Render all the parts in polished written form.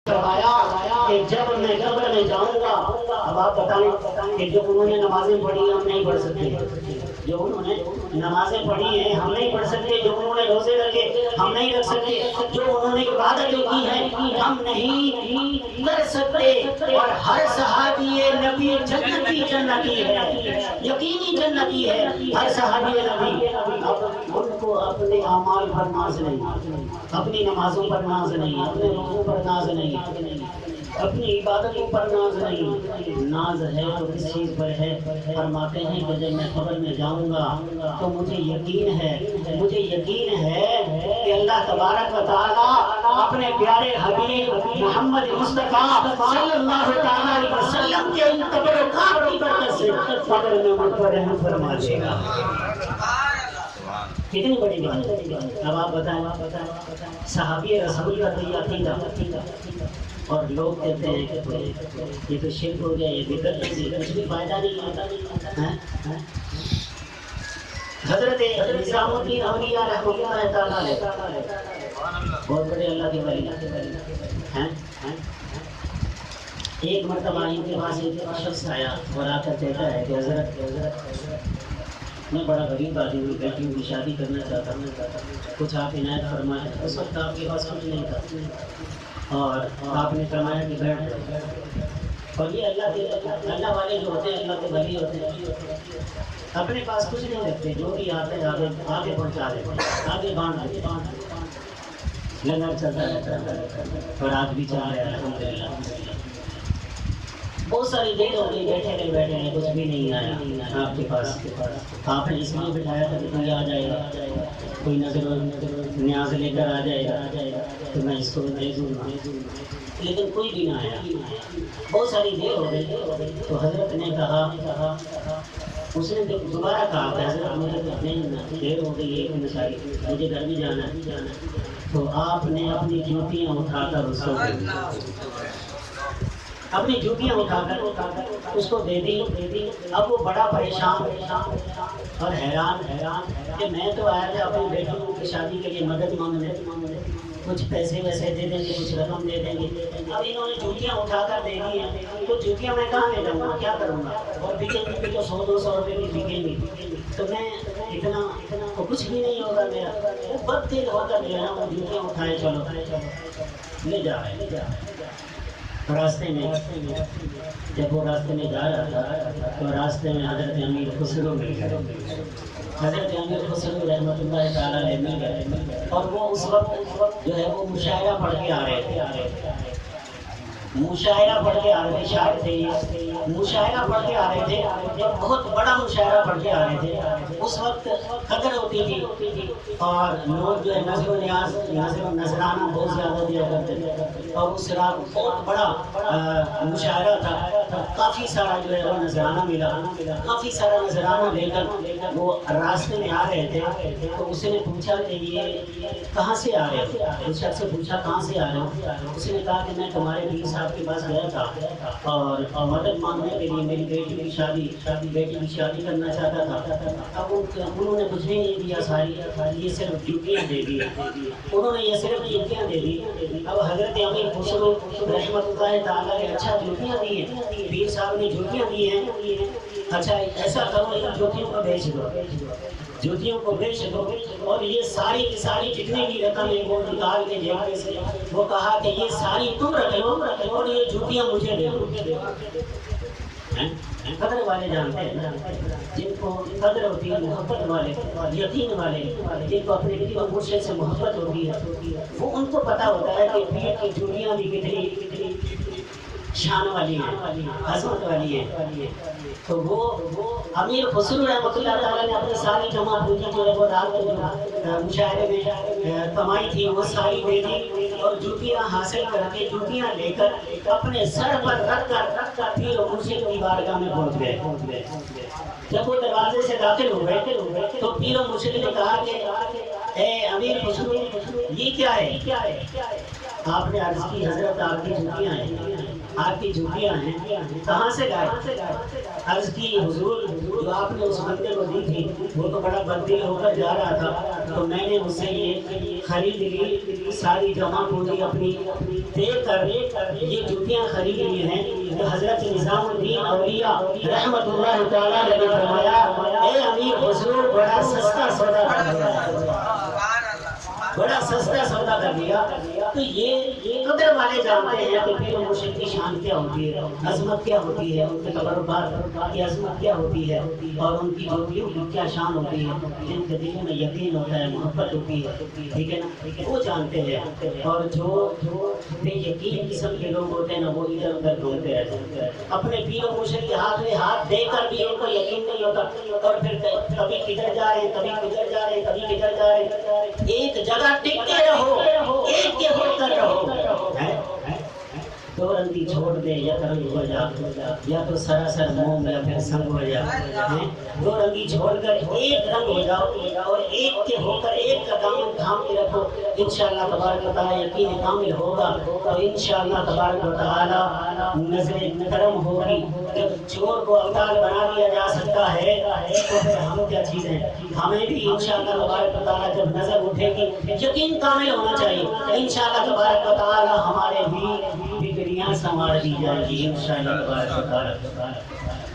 فرمایا کہ جب میں قبر میں جاؤں گا، اب آپ بتائیں کہ جو انہوں نے نمازیں پڑھی ہم نہیں پڑھ سکتے، جو انہوں نے نمازیں پڑھی ہیں ہم نہیں پڑھ سکتے، جو انہوں نے روزے رکھے ہم نہیں رکھ سکتے، جو انہوں نے عبادتیں کی ہیں ہم نہیں کر سکتے، اور ہر صحابی نبی جنتی ہے، یقینی جنتی ہے ہر صحابی نبی۔ اب ان کو اپنے اعمال پر ناز نہیں، اپنی نمازوں پر ناز نہیں، اپنے روزوں پر ناز نہیں، اپنی عبادتوں پر ناز نہیں، ناز ہے تو کس چیز پر ہے؟ فرماتے ہیں کہ جب میں قبر میں جاؤں گا تو مجھے یقین ہے کہ اللہ تبارک و تعالیٰ اپنے پیارے حبیب محمد مصطفیٰ صلی اللہ علیہ وسلم کے ان تبرکات کی برکت سے قبر میں مجھ پر رحم فرما دے گا۔ کتنی بڑی بات ہے۔ اب آپ بتائیں صحابی رسول کا تو یہ عقیدہ، اور لوگ کہتے ہیں کہ یہ تو شرک ہو گیا، یہ بدعت ہے، کچھ بھی فائدہ نہیں ہوتا۔ حضرت نظام الدین اولیاء رحمۃ اللہ تعالیٰ علیہ بہت بڑے اللہ کے ولی ہیں۔ ایک مرتبہ ان کے پاس ایک شخص آیا اور آ کر کہتا ہے کہ حضرت میں بڑا غریب آدمی ہوں، بیٹیوں کی شادی کرنا چاہتا ہوں، کچھ آپ عنایت فرمائیں۔ اس وقت آپ کے پاس کچھ نہیں تھا اور آپ نے فرمایا کہ بیٹھ، اور یہ اللہ والے جو ہوتے ہیں، اللہ کے ولی ہوتے ہیں، اپنے پاس کچھ نہیں رکھتے، جو بھی آتے ہیں آگے پہنچا دیتے ہیں، آگے بانٹ دیتے ہیں، لنگر چلتا رہتا ہے، اور آج بھی چل رہا ہے الحمدللہ۔ بہت ساری دیر ہو گئی بیٹھے رہے، کچھ بھی نہیں آیا آپ کے پاس۔ آپ نے اس لیے بٹھایا تھا کہ کوئی آ جائے گا، کوئی نظر نیاز لے کر آ جائے گا تو میں اس کو دے دوں گا، لیکن کوئی بھی نہ آیا۔ بہت ساری دیر ہو گئی تو حضرت نے کہا، اس نے دوبارہ کہا کہ حضرت مجھے دیر ہو گئی ہے، مجھے گھر بھی جانا ہے۔ تو آپ نے اپنی جوتیاں اٹھا کر اس کو اپنی جوتیاں اٹھا کر اس کو دے دی۔ اب وہ بڑا پریشان اور حیران کہ میں تو آیا تھا اپنی بیٹیوں کی شادی کے لیے مدد مانگنے، کچھ پیسے ویسے دے دیں گے، کچھ رقم دے دیں گے، اب انہوں نے جوتیاں اٹھا کر دے دی ہیں، تو جوتیاں میں کہاں لے جاؤں گا، کیا کروں گا؟ اور بکیں گی تو 100-200 روپے کی بکیں گی، تو میں اتنا تو کچھ بھی نہیں ہوگا میرا۔ وہ بد دل ہو کر جو ہے نا وہ جوتیاں اٹھائے چلو لے جا رہے۔ راستے میں جب وہ راستے میں جا رہا تھا تو راستے میں حضرت امیر خسرو مل گئے۔ حضرت امیر خسرو رحمۃ اللہ تعالیٰ علیہ مل گئے، اور وہ اس وقت جو ہے وہ مشاعرہ پڑھ کے آ رہے تھے، مشاعرہ پڑھ کے آ رہے تھے، شاعر تھے یہ، مشاعرہ پڑھ کے آ رہے تھے، بہت بڑا مشاعرہ پڑھ کے آ رہے تھے۔ اس وقت قدر ہوتی تھی اور لوگ جو ہے نظر و نیاز، نظر و نذرانہ بہت زیادہ دیا کرتے تھے، اور اس رات بہت بڑا مشاعرہ تھا، کافی سارا جو ہے وہ نذرانہ ملا، کافی سارا نذرانہ لے کر وہ راستے میں آ رہے تھے۔ تو اس نے پوچھا کہ یہ کہاں سے آ رہے تھے؟ اس شخص سے پوچھا کہاں سے آ رہے ہو؟ اس نے کہا کہ میں تمہارے پیر صاحب کے پاس گیا تھا اور مدد مانگنے کے لیے میری بیٹی کی شادی کرنا چاہتا تھا۔ اب انہوں نے کچھ بھی نہیں دیا، یہ صرف جوتیاں دے دی، انہوں نے یہ صرف جوتیاں دے دی۔ اب حضرت امیر خسرو رحمۃ اللہ تعالیٰ نے اچھا جوتیاں دی ہیں، پیر صاحب نے جوتیاں دی ہیں، اچھا ایسا کرو ان جوتیوں کو بیچ دو، جوتیوں کو بیچ دو، اور یہ ساری کی ساری جتنی بھی رقم ہے وہ نکال کے جیب سے وہ کہا کہ یہ ساری تم رکھ لو اور یہ جوتیاں مجھے دے دو۔ قدر والے جانتے ہیں جن کو قدر ہوتی ہے، محبت والے، یقین والے، جن کو اپنے پیر و مرشد سے محبت ہوتی ہے، وہ ان کو پتہ ہوتا ہے کہ پیر کی جوتیاں بھی کتنی شان والی ہیں، عظمت والی ہیں۔ تو وہ امیر خسرو رحمۃ اللہ تعالیٰ نے اپنی ساری جمع پوجی جو ہے وہ رات کو مشاعرے میں کمائی تھی وہ ساری دے دی، اور جوتیاں حاصل کر کے جوتیاں لے کر اپنے سر پر رکھ کر پیر و مرشد کی بارگاہ میں پہنچ گئے۔ جب وہ دروازے سے داخل ہو گئے تو پیر و مرشد نے کہا کہ اے امیر خسرو یہ کیا ہے؟ آپ نے عرض کی حضرت آپ کی جھوٹیاں ہیں، آپ کی جھوٹیاں ہیں، کہاں سے لائے؟ عرض کی حضور جو آپ نے اس بندے کو دی تھی وہ تو بڑا بددل ہو کر جا رہا تھا، تو میں نے اس سے یہ خرید لی، ساری جمع پونجی اپنی دے کر یہ جوتیاں خرید لی ہیں۔ تو حضرت نظام الدین اولیاء رحمت اللہ تعالیٰ نے فرمایا اے امیر حضور بڑا سستا سودا کر دیا، بڑا سستا سودا کر دیا۔ تو یہ قدر والے جانتے ہیں کہ پیر و مرشد کی شان کیا ہوتی ہے، عظمت کیا ہوتی ہے، ان کے تبرکات کی عظمت کیا ہوتی ہے، اور ان کی جوتیوں کی کیا شان ہوتی ہے، جن کے دلوں میں یقین ہوتا ہے، محبت ہوتی ہے، ٹھیک ہے نا، وہ جانتے ہیں۔ اور جو بے یقین قسم کے لوگ ہوتے ہیں نا وہ ادھر ادھر ڈھونڈتے رہتے ہیں، اپنے پیر و مرشد کے ہاتھ میں ہاتھ دے کر بھی ان کو یقین نہیں ہوتا، اور پھر کبھی کدھر جا رہے ہیں، کبھی کدھر جا رہے ہیں، کبھی کدھر جا رہے ہیں۔ ایک جگہ ٹکے رہو، ایک کے ہو کر رہو، دو رنگی چھوڑ دے یا رنگ ہو جا، یا تو سراسر موم یا پھر سنگ ہو جا، دو رنگی چھوڑ کر ایک رنگ ہو جاؤ، اور ایک کے ہو کر ایک کا دامن تھام کے رکھو، انشاءاللہ تبارک و تعالیٰ یقین کامل ہوگا، تو انشاءاللہ تبارک و تعالیٰ نظر کرم ہوگی۔ جب چور کو ابدال بنا دیا جا سکتا ہے تو پھر ہم کیا چیزیں، ہمیں بھی انشاءاللہ تبارک و تعالیٰ جب نظر اٹھے گی یقین کامل ہونا چاہیے، انشاءاللہ تبارک و تعالیٰ ہمارے بھی بگڑیاں سنوار دی جائے گی انشاءاللہ تبارک و تعالیٰ۔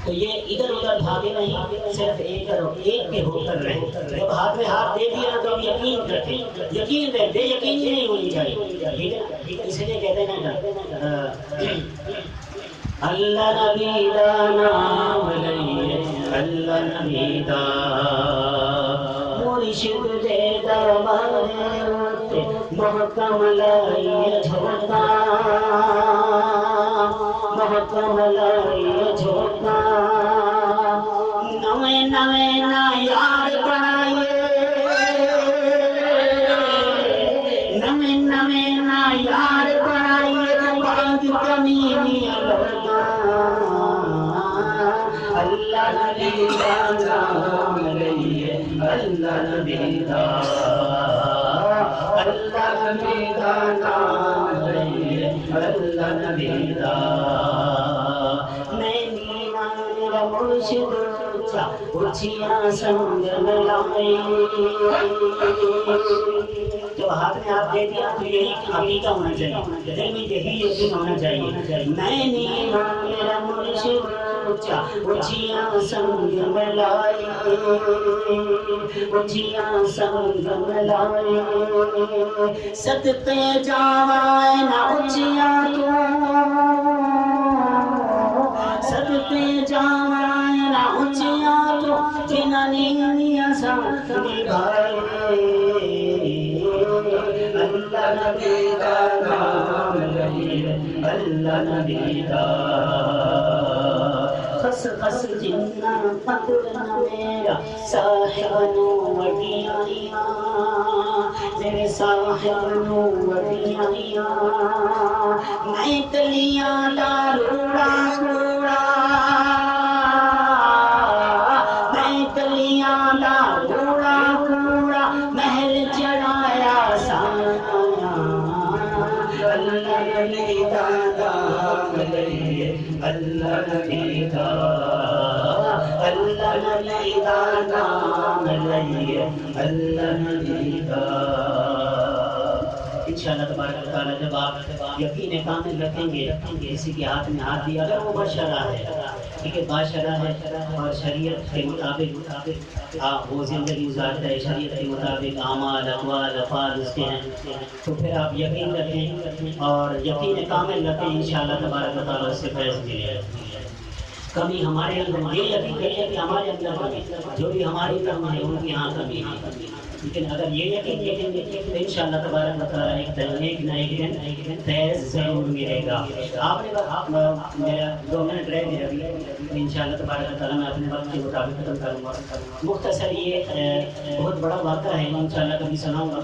تو یہ ادھر ادھر بھاگے نہیں، صرف ایک کے ہو کر رہے۔ جب ہاتھ میں ہاتھ دے دیا تو یقین کرتے، یقین رہے، بے یقین نہیں ہونی چاہیے، ٹھیک ہے۔ اس لیے کہتے ہیں نا اللہ نبی دا نام لئیے، اللہ نبی دا مرشد دے دربارے محکم لائیے جھوٹا، محکم لائیے جھوٹا، نویں نویں نا یار بنائیے، نویں نویں نا یار بنائیے، بانگ کمینی اللہ نبی دا نام لئیے، اللہ نبی دا، اللہ نبی دا نام لئیے، اللہ نبی دا۔ میں نیمان میرا مرشد اچھیاں سنگ ملائی، جب ہاتھ میں آپ دے دیا تو یہی عقیدہ ہونا چاہیے، دل میں یہی یقین ہونا چاہیے، میں نیمان میرا مرشد اچھیاں سنگ ملائی، اچھیاں سنگ ملائی، صدقے جاوائے نہ اچھیاں تو، صدقے جاوائے نہ اچھیاں تو، جنانیاں ساتھ نبھائے، اللہ نبی دا نام لئیے، اللہ نبی دا۔ خس خس جنہ پتنا میرا صاحب نو وڈیاں، میرے صاحب نو وڈیاں، میں کلیاں دا روڑا کوڑا، میں کلیاں دا روڑا کوڑا، محل چڑھایا سایا، اللہ نبی دا نام لئیے، اللہ نبی دا، اللہ نبی دا نام لئیے، اللہ نبی دا۔ انشاءاللہ تبارک و تعالیٰ جب آپ یقین کامل رکھیں گے، کسی کے ہاتھ میں ہاتھ دیا اگر وہ بادشاہ ہے، ٹھیک ہے، بادشاہ ہے اور شریعت کے مطابق وہ زندگی گزارتا ہے، شریعت کے مطابق اعمال اقوال افعال اس کے ہیں، تو پھر آپ یقین رکھیں اور یقین کامل رکھیں، انشاءاللہ تبارک و تعالیٰ اس سے فیض ملے۔ کمی ہمارے اندر یہ یقین کریے کہ ہمارے اندر جو بھی ہماری کمی ہے ان کی یہاں کمی ہے، لیکن اگر یہ یقین رکھیں گے تو انشاءاللہ تبارک و تعالیٰ ایک نہ ایک دن فیض ضرور ملے گا۔ آپ نے میرا 2 منٹ رہ گئے ابھی، انشاءاللہ تبارک و تعالیٰ میں اپنے وقت کے مطابق ختم کروں گا۔ مختصر یہ بہت بڑا واقعہ ہے، انشاءاللہ کبھی سناؤں گا۔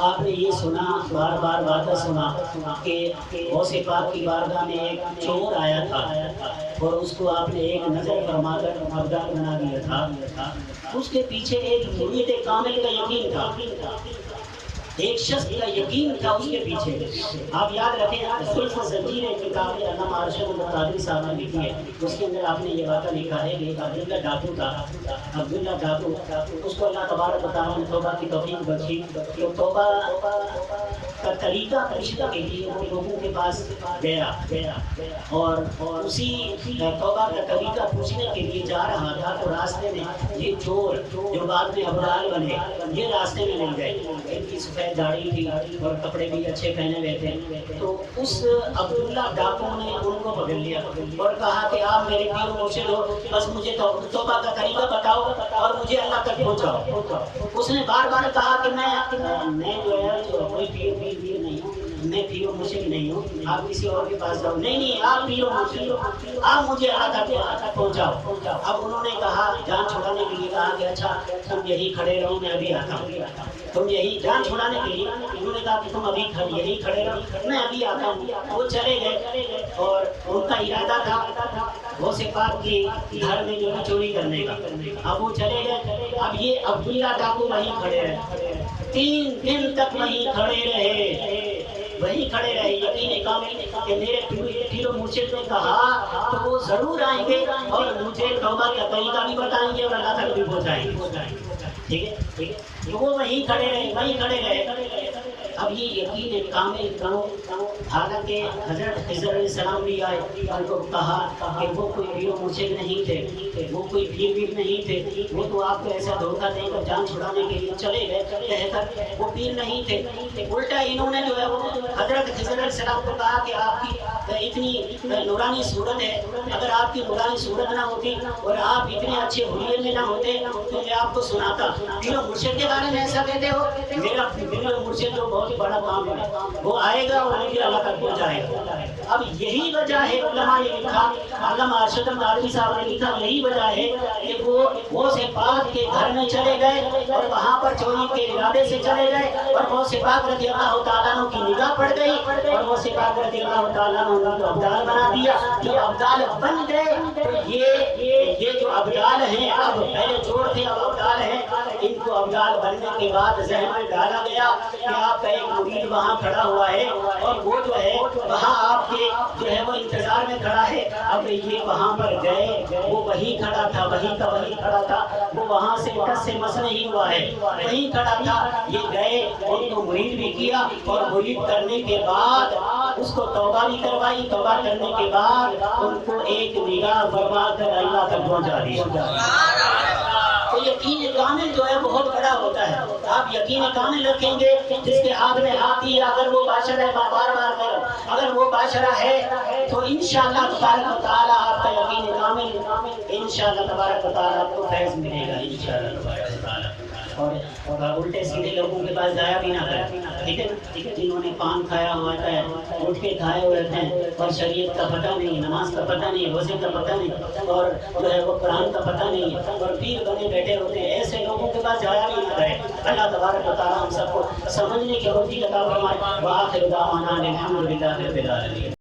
آپ نے یہ سنا، بار بار واقعہ سنا کہ غوث پاک کی بارگاہ میں ایک چور آیا تھا اور اس کو آپ نے ایک نظر فرما کر ابدال بنا دیا تھا، اس کے پیچھے ایک مرید کامل کا یقین تھا، ایک شخص کا یقین تھا اس کے پیچھے. آپ یاد رکھیں زلف و زنجیر ایک کتاب ہے علامہ ارشد القادری صاحب نے لکھی ہے, اس کے اندر آپ نے یہ بات لکھا ہے کہ ایک عبداللہ ڈاکو تھا. عبداللہ ڈاکو اس کو اللہ تبارک و تعالیٰ نے توبہ کی توفیق بخشی. تو توبہ کا طریقہ پوچھنے کے لیے وہ لوگوں کے پاس گیا اور اسی توبہ کا طریقہ پوچھنے کے لیے جا رہا تھا. تو راستے میں یہ چور جو بعد میں ابدال بنے یہ راستے میں مل گئے. ان کی سفید داڑھی تھی اور کپڑے بھی اچھے پہنے ہوئے تھے. تو اس عبداللہ ڈاکو نے ان کو پکڑ لیا اور کہا کہ آپ میرے پیر و مرشد ہو, بس مجھے توبہ کا طریقہ بتاؤ اور مجھے اللہ تک پہنچاؤ. اس نے بار بار کہا کہ میں جو ہے کوئی پیر نہیں ہوں, میں پیر و مرشد نہیں ہوں, آپ کسی اور کے پاس جاؤ. نہیں آپ پیر و مرشد ہو, آپ مجھے اللہ تک پہنچاؤ. اب انہوں نے کہا جان چھڑانے کے لیے کہا کہ اچھا تم یہی کھڑے رہو میں ابھی آتا ہوں. تم یہی جان چھڑانے کے لیے انہوں نے کہا کہ تم ابھی یہی کھڑے رہو میں ابھی آتا ہوں. وہ چلے گئے اور ان کا ارادہ تھا وہ صفات کی گھر میں جو ہے چوری کرنے کا. اب وہ چلے گئے. اب یہ عبداللہ ڈاکو وہیں کھڑے رہے, 3 دن تک وہیں کھڑے رہے. یقین کامل کہ میرے پیر و مرشد نے کہا تو وہ ضرور آئیں گے اور مجھے توبہ کا طریقہ بھی بتائیں گے اور اللہ تک بھی پہنچائیں گے. ٹھیک ہے تو وہ وہیں کھڑے رہے. اب یہ یقین کامل کرو. حالانکہ حضرت خضر علیہ السلام بھی آئے, ان کو کہا کہ وہ کوئی پیر و مرشد نہیں تھے, وہ کوئی پیر نہیں تھے, وہ تو آپ کو ایسا دھوکہ دے کر جان چھڑانے کے لیے چلے گئے کہہ کر وہ پیر نہیں تھے. الٹا انہوں نے جو ہے وہ حضرت خضر علیہ السلام کو کہا کہ آپ کی اتنی نورانی صورت ہے, اگر آپ کی نورانی صورت نہ ہوتی اور آپ اتنے اچھے حلیے میں نہ ہوتے تو میں آپ کو سناتا. پیر و مرشد کے بارے میں ایسا کہتے ہو, میرا پیر و مرشد جو بہت بڑا کام ہے, وہ آئے گا اور مجھے اللہ تک پہنچائے گا. اب یہی وجہ ہے, علماء نے لکھا, علامہ ارشد القادری صاحب نے لکھا, یہی وجہ ہے کہ وہ سے پاک کے گھر میں چلے گئے اور وہاں پر چوری کے ارادے سے چلے گئے اور وہ سے پاک رضی اللہ تعالیٰ عنہ کی نگاہ پڑ گئی اور وہ سے پاک رضی اللہ تعالیٰ عنہ کو ابدال بنا دیا. جب ابدال بن گئے تو یہ جو ابدال ہیں, اب پہلے چور تھے اب ابدال ہیں, ان کو ابدال بننے کے بعد ذہن میں ڈالا گیا کہ آپ کا ایک مرید وہاں کھڑا ہوا ہے اور وہ جو ہے وہاں آپ کے جو ہے وہ انتظار میں کھڑا ہے. اب یہ وہاں پر گئے, وہ وہی کھڑا تھا, وہی کھڑا تھا, وہ وہاں سے کس سے مس نہیں ہوا ہے, وہی کھڑا تھا. یہ گئے ان کو مرید بھی کیا اور مرید کرنے کے بعد اس کو توبہ بھی کروائی. توبہ کرنے کے بعد ان کو ایک نگاہ فرما کر اللہ تک پہنچا دیا. تو یقین کامل جو ہے بہت بڑا ہوتا ہے. آپ یقین کامل رکھیں گے جس کے ہاتھ میں ہاتھی ہے, اگر وہ باشرہ ہے, بار بار کرو, اگر وہ باشرہ ہے تو انشاءاللہ تبارک و تعالیٰ آپ کا یقین کامل, انشاءاللہ تبارک و تعالیٰ آپ کو فیض ملے گا انشاءاللہ تبارک و تعالیٰ. اور الٹے سیدھے لوگوں کے پاس جایا بھی نہ کریں. ٹھیک ہے, جنہوں نے پان کھایا ہوا ہے, اٹھ کے کھائے ہوئے ہیں اور شریعت کا پتہ نہیں, نماز کا پتہ نہیں, روزے کا پتہ نہیں اور جو ہے وہ قرآن کا پتہ نہیں اور پیر بنے بیٹھے ہوتے ہیں, ایسے لوگوں کے پاس جایا بھی نہ کریں. اللہ تبارک و تعالیٰ ہم سب کو سمجھنے کی توفیق عطا فرمائے. وآخر دعوانا الحمد للہ رب العالمین.